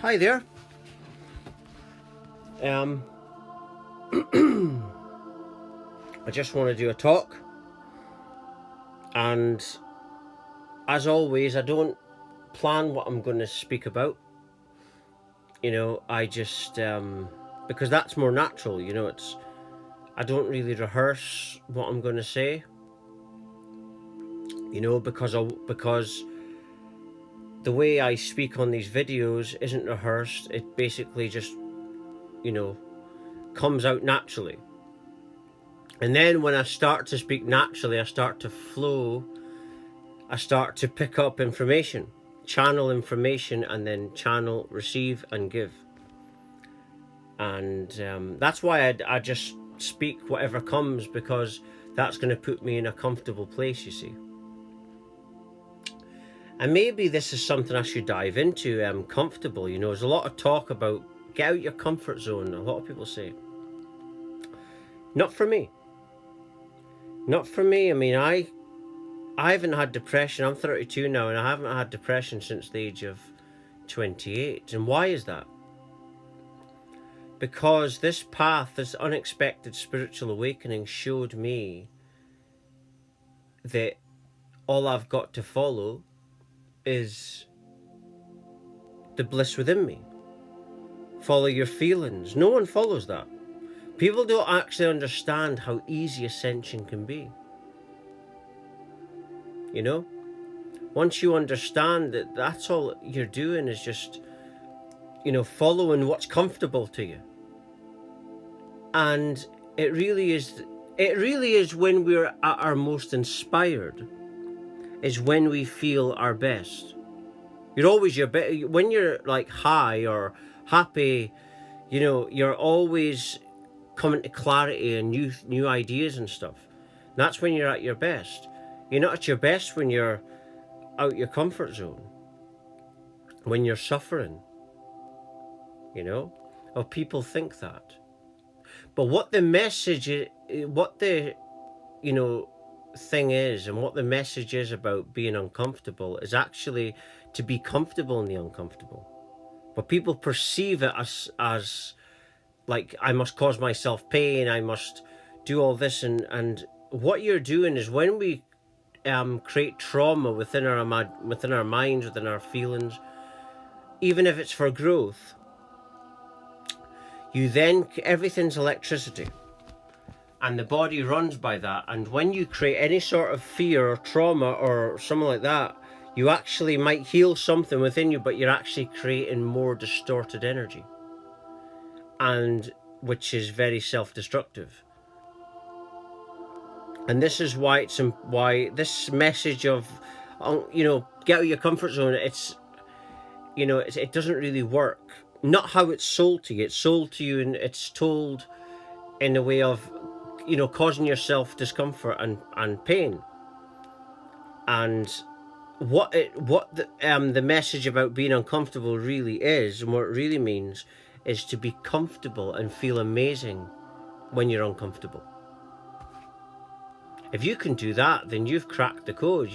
Hi there. I just want to do a talk, and as always, I don't plan what I'm going to speak about. I just because that's more natural. I don't really rehearse what I'm going to say. Because the way I speak on these videos isn't rehearsed. It basically just you know comes out naturally. And then when I start to speak naturally, I start to flow. I start to pick up information, channel information, and then channel, receive, and give. And that's why I just speak whatever comes, because that's going to put me in a comfortable place, you see. And maybe this is something I should dive into, comfortable. There's a lot of talk about get out your comfort zone. A lot of people say. Not for me. Not for me. I mean, I haven't had depression. I'm 32 now, and I haven't had depression since the age of 28. And why is that? Because this path, this unexpected spiritual awakening, showed me that all I've got to follow is the bliss within me. Follow your feelings. No one follows that. People don't actually understand how easy ascension can be. Once you understand that that's all you're doing is just, following what's comfortable to you. And it really is when we're at our most inspired, is when we feel our best. You're always your best when you're like high or happy. You're always coming to clarity and new ideas and stuff. And that's when you're at your best. You're not at your best when you're out your comfort zone, when you're suffering. Or people think that. But what the message is, what the thing is, and what the message is about being uncomfortable is actually to be comfortable in the uncomfortable. But people perceive it as like, I must cause myself pain, I must do all this, and what you're doing is, when we create trauma within our minds, within our feelings, even if it's for growth, everything's electricity, and the body runs by that. And when you create any sort of fear or trauma or something like that, you actually might heal something within you, but you're actually creating more distorted energy, and which is very self-destructive. And this is why why this message of get out of your comfort zone, it doesn't really work. Not how it's sold to you. It's sold to you, and it's told in a way of causing yourself discomfort and pain. And what the message about being uncomfortable really is, and what it really means, is to be comfortable and feel amazing when you're uncomfortable. If you can do that, then you've cracked the code.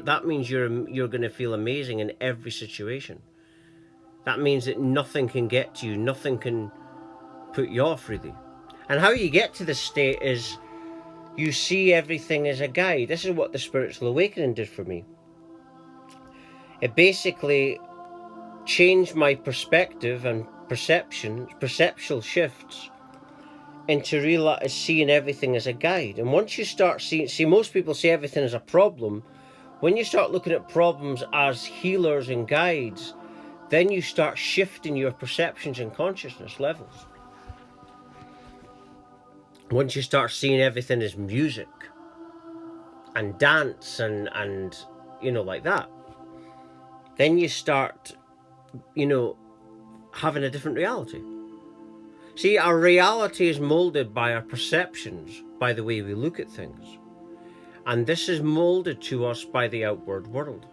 That means you're going to feel amazing in every situation. That means that nothing can get to you, nothing can put you off, really. And how you get to this state is you see everything as a guide. This is what the spiritual awakening did for me. It basically changed my perspective and perceptual shifts into seeing everything as a guide. And once you start see most people see everything as a problem. When you start looking at problems as healers and guides, then you start shifting your perceptions and consciousness levels. Once you start seeing everything as music and dance and like that, then you start having a different reality. See, our reality is molded by our perceptions, by the way we look at things. And this is molded to us by the outward world.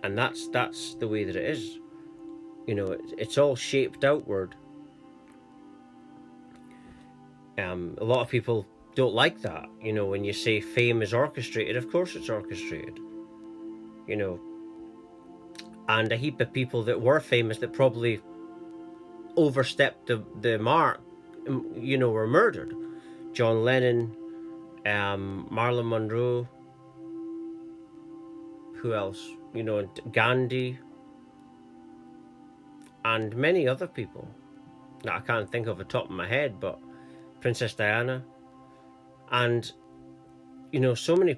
And that's the way that it is. It's all shaped outward. A lot of people don't like that. When you say fame is orchestrated, of course it's orchestrated. you know, and a heap of people that were famous that probably overstepped the mark, you know, were murdered. John Lennon, Marilyn Monroe, who else? You know, Gandhi, and many other people that I can't think of the top of my head, but Princess Diana, and you know, so many,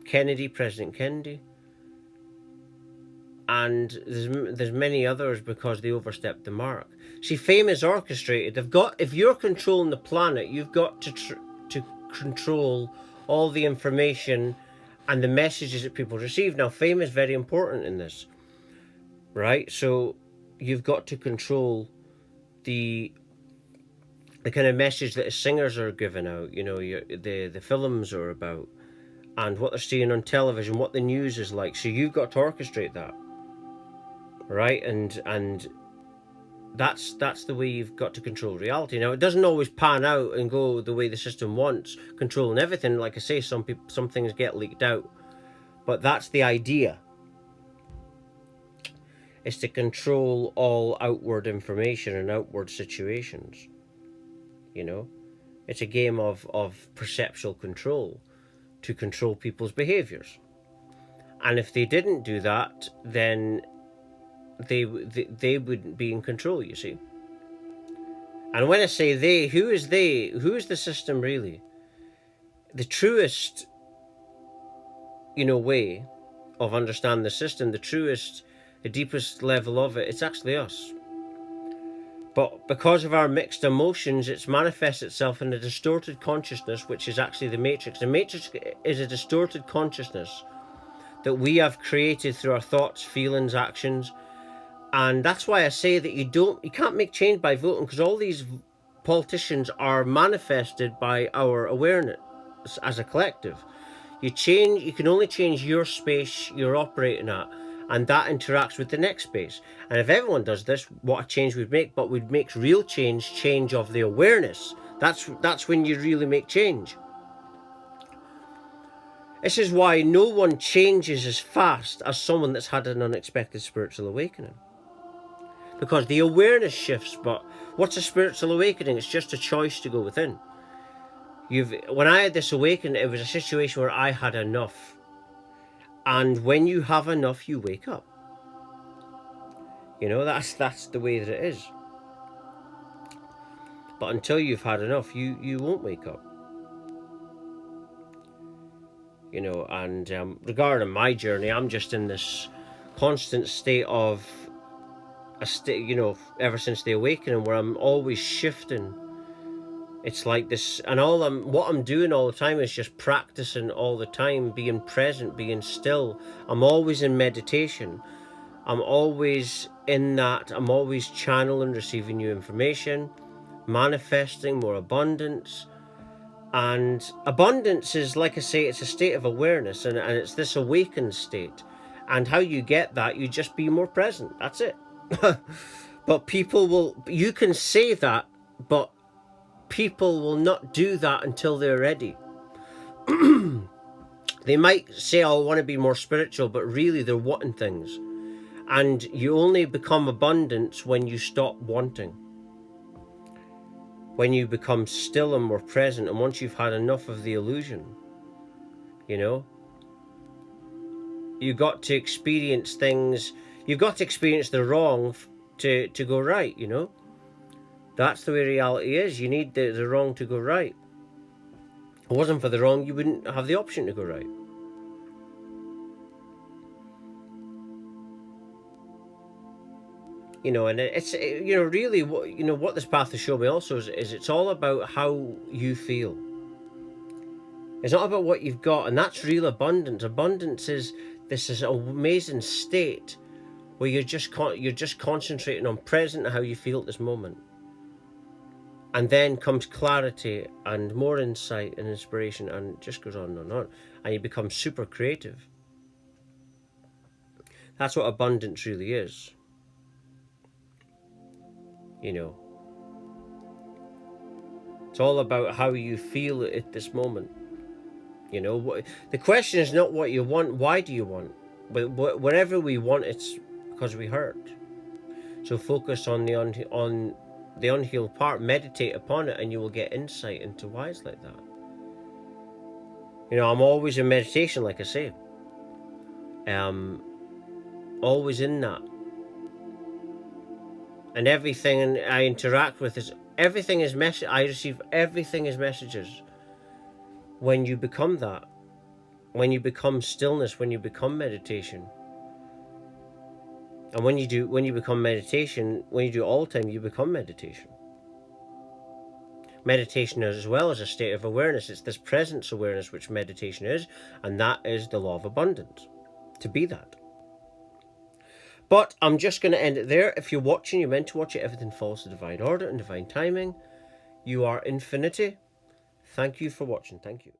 Kennedy, President Kennedy, and there's many others because they overstepped the mark. See, fame is orchestrated. They've got, if you're controlling the planet, you've got to control all the information and the messages that people receive. Now, fame is very important in this, right? So you've got to control the kind of message that the singers are giving out, you know, the films are about, and what they're seeing on television, what the news is like. So you've got to orchestrate that, right? And that's the way you've got to control reality. Now, it doesn't always pan out and go the way the system wants, controlling everything. Like I say, some things get leaked out, but that's the idea. Is to control all outward information and outward situations. You know, it's a game of perceptual control to control people's behaviors. And if they didn't do that, then they wouldn't be in control, you see. And when I say they, who is they? Who is the system really? The truest, you know, way of understanding the system, the deepest level of it, it's actually us. But because of our mixed emotions, it manifests itself in a distorted consciousness, which is actually the Matrix. The Matrix is a distorted consciousness that we have created through our thoughts, feelings, actions. And that's why I say that you can't make change by voting, because all these politicians are manifested by our awareness as a collective. You can only change your space you're operating at, and that interacts with the next space. And if everyone does this, what a change we'd make. But we'd make real change of the awareness. That's when you really make change. This is why no one changes as fast as someone that's had an unexpected spiritual awakening. Because the awareness shifts, but what's a spiritual awakening? It's just a choice to go within. When I had this awakening, it was a situation where I had enough. And when you have enough, you wake up. You know, that's the way that it is. But until you've had enough, you won't wake up. You know, and regarding my journey, I'm just in this constant state of you know, ever since the awakening, where I'm always shifting. It's like this, and what I'm doing all the time is just practicing all the time, being present, being still. I'm always in meditation. I'm always in that. I'm always channeling, receiving new information, manifesting more abundance. And abundance is, like I say, it's a state of awareness, and it's this awakened state. And how you get that, you just be more present. That's it. But you can say that, but people will not do that until they're ready. They might say, oh, I want to be more spiritual, but really they're wanting things. And you only become abundance when you stop wanting. When you become still and more present, and once you've had enough of the illusion, you know, you got to experience things. You've got to experience the wrong to go right, you know. That's the way reality is. You need the wrong to go right. If it wasn't for the wrong, you wouldn't have the option to go right. You know, and it's, you know, really what this path has shown me also is it's all about how you feel. It's not about what you've got, and that's real abundance. Abundance is this amazing state where you're just concentrating on present and how you feel at this moment. And then comes clarity and more insight and inspiration, and it just goes on and on. And you become super creative. That's what abundance really is. You know. It's all about how you feel at this moment. You know, the question is not what you want, why do you want? But wherever we want, it's because we hurt. So focus on the unhealed part, meditate upon it, and you will get insight into why it's like that. You know, I'm always in meditation, like I say. Always in that. And everything I interact with is, everything is message. I receive everything as messages. When you become that, when you become stillness, when you become meditation, and when you become meditation, when you do all the time, you become meditation. Meditation is as well as a state of awareness. It's this presence awareness which meditation is, and that is the law of abundance. To be that. But I'm just going to end it there. If you're watching, you're meant to watch it. Everything falls to divine order and divine timing. You are infinity. Thank you for watching. Thank you.